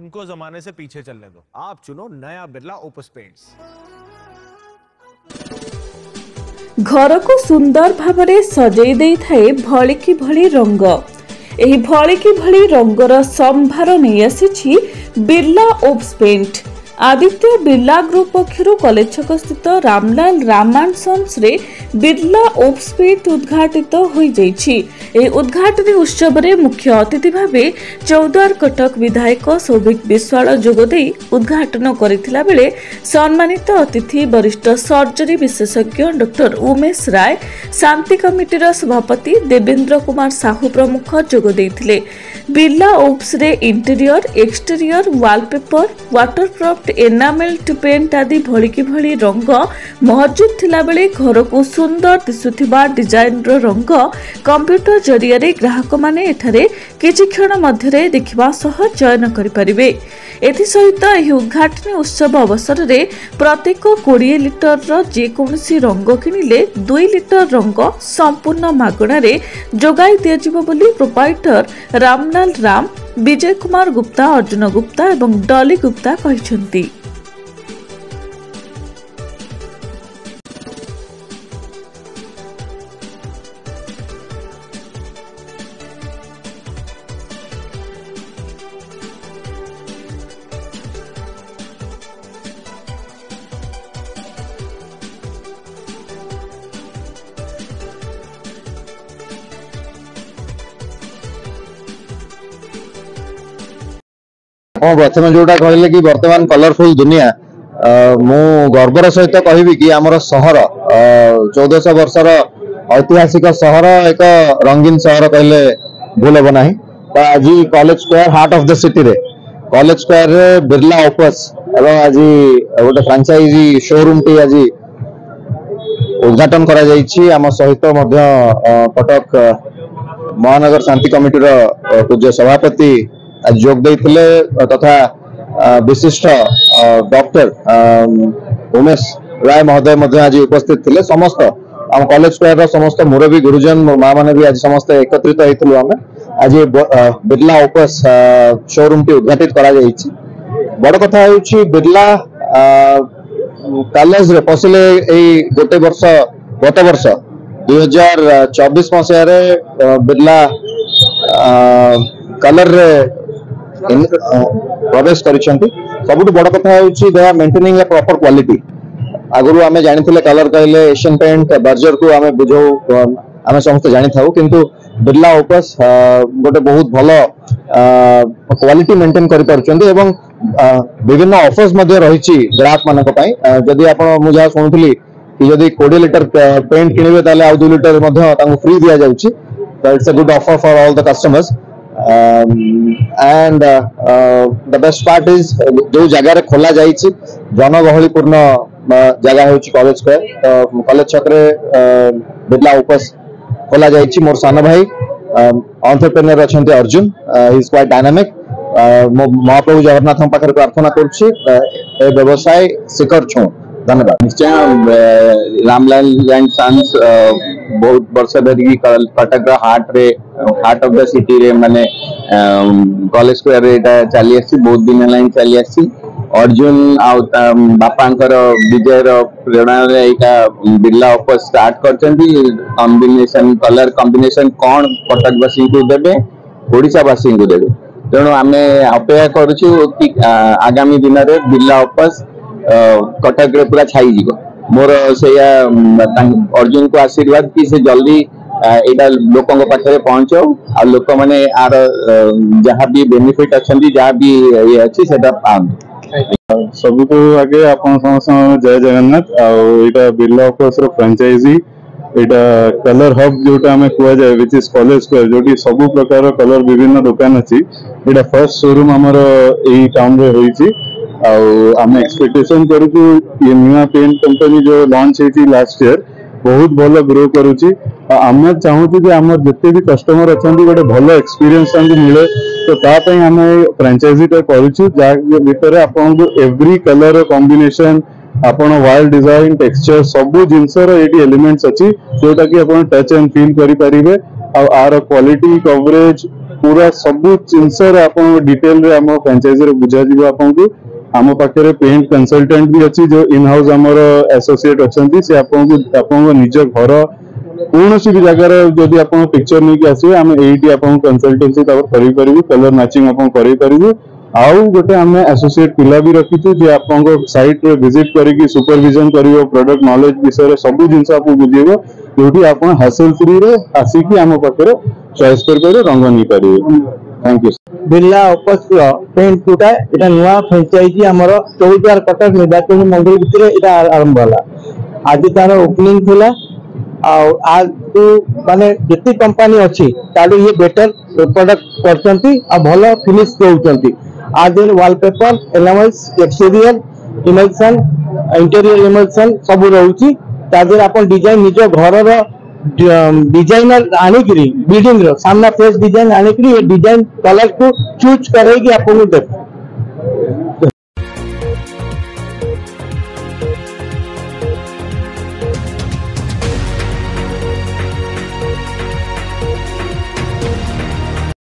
इनको जमाने से पीछे चलने दो। आप चुनो नया बिरला ओपस पेंट्स। घर को सुंदर भावरे सजई दे थाए भलिकी भली रंग। एही भलिकी भली रंगर संभार नहीं आसी Birla Opus paint. Aditya Birla group पक्षर कॉलेज छक स्थित रामलाल रामान सन्स रे बिरला ओप्स पेंट उद्घाटित हो जाइछि। उद्घाटन उत्सव रे मुख्य अतिथि भावे चौद्वार कटक विधायक सौभिक विश्वाल जोगदे उद्घाटन करथिला बेले सम्मानित अतिथि वरिष्ठ सर्जरी विशेषज्ञ डॉक्टर उमेश राय, शांति कमिटीर सभापति देवेंद्र कुमार साहू प्रमुख जोगदेइथिले। बिरला ओप्स रे interior, exterior, wallpaper, waterproof enamel paint आदि भलिकी भली रंग मौजूद थिला बेले घर को सुंदर दिसुथिबा डिजाइन रंग कंप्यूटर जरिया ग्राहक माने एठारे किछि क्षण मध्यरे देखिबा सह चयन करि परिबे। एथि सहित एही उद्घाटन उत्सव अवसर रे प्रत्येक 20 लिटर जे कोनसी रंग किनिले 2 लिटर रंग संपूर्ण मागणा रे जोगाई दियाजिबो बोली प्रोपाइटर रामलाल राम, विजय कुमार गुप्ता, अर्जुन गुप्ता एवं डॉली गुप्ता कहिसंती। प्रथम जोटा कहले कि वर्तमान कलरफुल दुनिया मु गर्वर सहित कहबी कि आमर सहर 1400 वर्षर ऐतिहासिक सहर एक रंगीन सहर कहले भूल हम ना। तो आज college square heart of the city रे कॉलेज स्क्वायर रे बिरला ओपस एवं आज गोटे फ्रांचाइजी शोरूम टी आज उद्घाटन करा जाइछि। आम सहित मध्य कटक महानगर शांति कमिटीर पूज्य सभापति आज जोग देइथिले तथा विशिष्ट डॉक्टर उमेश राय महोदय मध्य आज उपस्थित थिले। समस्त आम कॉलेज स्क्वायर समस्त मुरबी गुरुजन माँ माने भी आज समस्त एकत्रित होइथिलु। आमे आज बिरला ओपस शोरूम टी उद्घाटित करा जाइछि। बड़ कथा होउछि बिरला कॉलेज रे पसिले एई गोटे वर्ष गत वर्ष 2024 मसिया रे बिरला कलर रे प्रवेश करिसेंती। सबुठ बड़ कथा होउछि they are maintaining a proper quality. आगुरु आमे जानिथिले कलर कहले एशियन पेंट बर्जर को आमे बुझौ आमे समस्त जानि थाउ, किंतु बिरला ओपस गोटे बहुत भलो क्वालिटी मेंटेन करि परचंदी एवं विभिन्न ऑफर्स मध्ये रहिछि ग्राहक मानक पई। जदि आपण मु जा सुनुथली कि जदि 20 लिटर पेंट किनिबे ताले आ 2 लिटर मध्ये तांको फ्री दिया जाउछि। That's a good offer for all the customers. And the best part is जो जगह रे खोला जाइछि जनगहलीपूर्ण जगह होछि कॉलेज स्क्वायर। कॉलेज छक रे बिरला ओपस खोला जाइछि। मोर सान भाई एंटरप्रेन्योर अछंती Arjun, he is quite dynamic. Mahaprabhu Jagannath पाखरे प्रार्थना करूछि ए व्यवसाय शिखर छु। धन्यवाद। निश्चय रामलाल एंड सन्स बहुत वर्ष धरिकी Cuttack heart of the city रे माने कॉलेज स्क्वायर रे एटा चली आसी बहुत दिन लाइन चली आसी। अर्जुन आ बापांकर विजय रो प्रेरणा रे एटा बिरला ओपस स्टार्ट करचंती। कॉम्बिनेशन कलर कॉम्बिनेशन कोन कटकवासी को देबे, ओडिशावासी को देबे। तेणु आमे अपेक्षा करूछु कि आगामी दिन रे बिरला ओपस कटक रे पूरा छाई जीवो। मोर से अर्जुन को आशीर्वाद कि से जल्दी एटा लोकों पाखे पहुंचो आ लोक माने आर जहाँ भी बेनिफिट अच्छी जहाँ भी ये अच्छी सेटा पान। सब तो आगे आपण समस्त जय जगन्नाथ। आटा बिरला ओपस रो फ्रांचाइजी एटा कलर हब जोटा हमें कुआ जाए विच इज कॉलेज स्क्वायर जोटी सब प्रकार कलर विभिन्न दुकान अच्छी। एटा फर्स्ट शोरूम हमर एई टाउन रे होईची। आम एक्सपेक्टेशन करूँ ये नुआ पेंट कंपनी जो लॉन्च होती लास्ट ईयर बहुत भल ग्रो करुच्ची। आम चाहूँ आम जिते भी कस्टमर अच्छा गोटे भल एक्सपीरियंस मिले तो तापाई आम फ्रांचाइजीटा करुचु जहाँ भितर आपन को एवरी कलर कॉम्बिनेशन आपण वाल डिजाइन टेक्सचर सबू जिनसर ये एलिमेंट्स अच्छी जोटा कि आप टच एंड फील करें। आर क्वालिटी कवरेज पूरा सब जिनस डिटेल रे आम फ्रांचाइजी रे बुझा जीव आपको आम पाखे पेंट कंसल्टेंट भी अच्छी जो इन हाउस आमर एसोसिएट अच्छा से आपको निज घर कौन भी जगार जदि आप पिक्चर नहीं आसवे आम ये कंसल्टेंसी करूँ कलर मैचिंग आप करूँ आउ गोटे आम एसोसिएट पिला भी रखीचु जे आप साइट रे विजिट करके सुपरविजन करिवो प्रोडक्ट नॉलेज विषय सब जिनस आपको बुझेबो जोटी आप हासिल फ्री रे आसिकी आम पाखे चॉइस कर रंग नहीं पारे। Thank you. Birla Opus paint कोटा एटा नुआ फ्रेंचाइजी हमर चौद्वार कटक निर्वाचन मंडल भितर एटा आरंभ होला आज तार ओपनिंग थिला आज माने जितनी कंपनी अच्छी ताडू ये बेटर प्रोडक्ट करचंती आ भलो फिनिश देउचंती आज wallpaper LMS exterior emulsion interior emulsion सब रहउची तादर अपन डिजाइन निज घर रो डिजाइनर आनिकरी बिल्डिंग रो सामना फेस डिजाइन आनिकरी ये डिजाइन कलर को चूज करेगी आपको